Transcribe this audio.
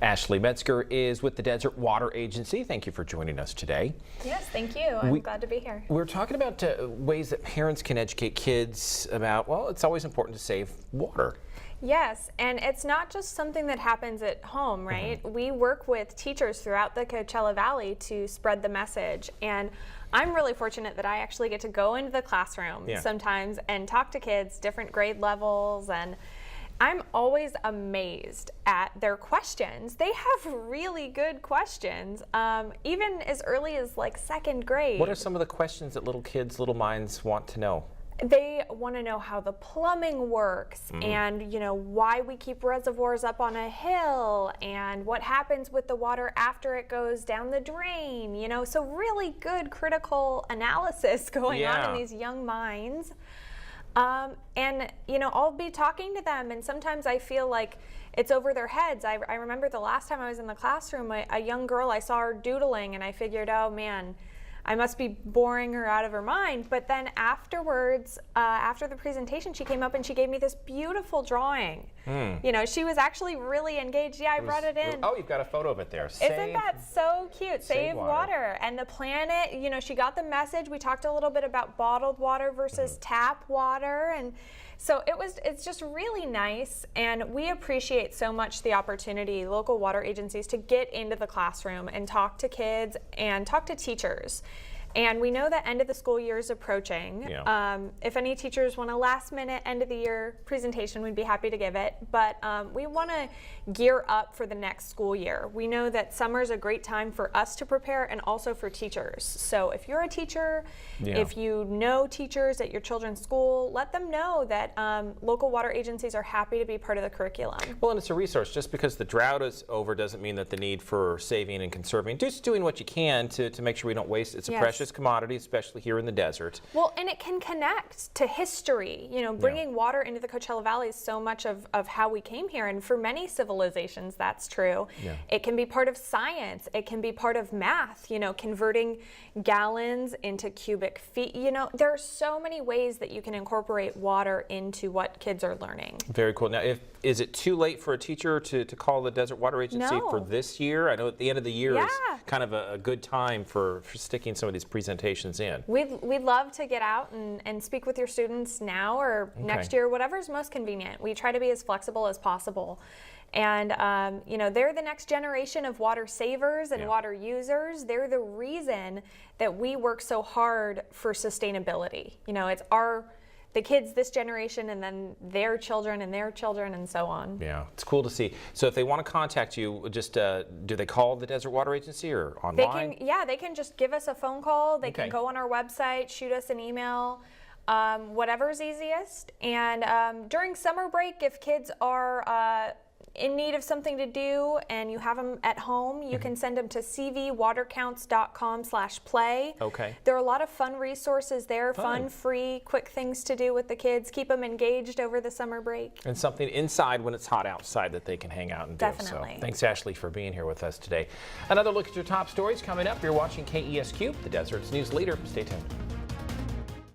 Ashley Metzger is with the Desert Water Agency. Thank you for joining us today. Yes, thank you. I'm glad to be here. We're talking about ways that parents can educate kids about, well, it's always important to save water. Yes, and it's not just something that happens at home, right? We work with teachers throughout the Coachella Valley to spread the message, and I'm really fortunate that I actually get to go into the classroom sometimes and talk to kids, different grade levels, and I'm always amazed at their questions. They have really good questions, even as early as like second grade. What are some of the questions that little kids, little minds want to know? They want to know how the plumbing works and, you know, why we keep reservoirs up on a hill and what happens with the water after it goes down the drain, you know, so really good critical analysis going on in these young minds. And, you know, I'll be talking to them and sometimes I feel like it's over their heads. I remember the last time I was in the classroom, a young girl, I saw her doodling and I figured, oh man, I must be boring her out of her mind. But then afterwards, after the presentation, she came up and she gave me this beautiful drawing. You know, she was actually really engaged. Yeah, I brought it in. Oh, you've got a photo of it there. Isn't that so cute? Save water. And the planet, you know, she got the message. We talked a little bit about bottled water versus tap water. And so it's just really nice. And we appreciate so much the opportunity, local water agencies, to get into the classroom and talk to kids and talk to teachers. And we know that end of the school year is approaching. If any teachers want a last minute end of the year presentation, we'd be happy to give it. But we want to gear up for the next school year. We know that summer is a great time for us to prepare and also for teachers. So if you're a teacher, if you know teachers at your children's school, let them know that local water agencies are happy to be part of the curriculum. Well, and it's a resource. Just because the drought is over doesn't mean that the need for saving and conserving, just doing what you can to make sure we don't waste. It's a precious commodity, especially here in the desert. Well, and it can connect to history. You know, bringing water into the Coachella Valley is so much of how we came here, and for many civilizations that's true. It can be part of science. It can be part of math, you know, converting gallons into cubic feet. You know, there are so many ways that you can incorporate water into what kids are learning. Very cool. Now, is it too late for a teacher to call the Desert Water Agency for this year? I know at the end of the year is kind of a good time for sticking some of these presentations in. We'd love to get out and speak with your students now or next year, whatever is most convenient. We try to be as flexible as possible. And, you know, they're the next generation of water savers and water users. They're the reason that we work so hard for sustainability. You know, it's the kids this generation and then their children and so on. Yeah, it's cool to see. So if they want to contact you, just do they call the Desert Water Agency or online? They can just give us a phone call. They can go on our website, shoot us an email, whatever's easiest. And during summer break, if kids are in need of something to do and you have them at home, you can send them to cvwatercounts.com/play. There are a lot of fun resources there, fun, free, quick things to do with the kids. Keep them engaged over the summer break. And something inside when it's hot outside that they can hang out and do. Definitely. So thanks, Ashley, for being here with us today. Another look at your top stories coming up. You're watching KESQ, the Desert's news leader. Stay tuned.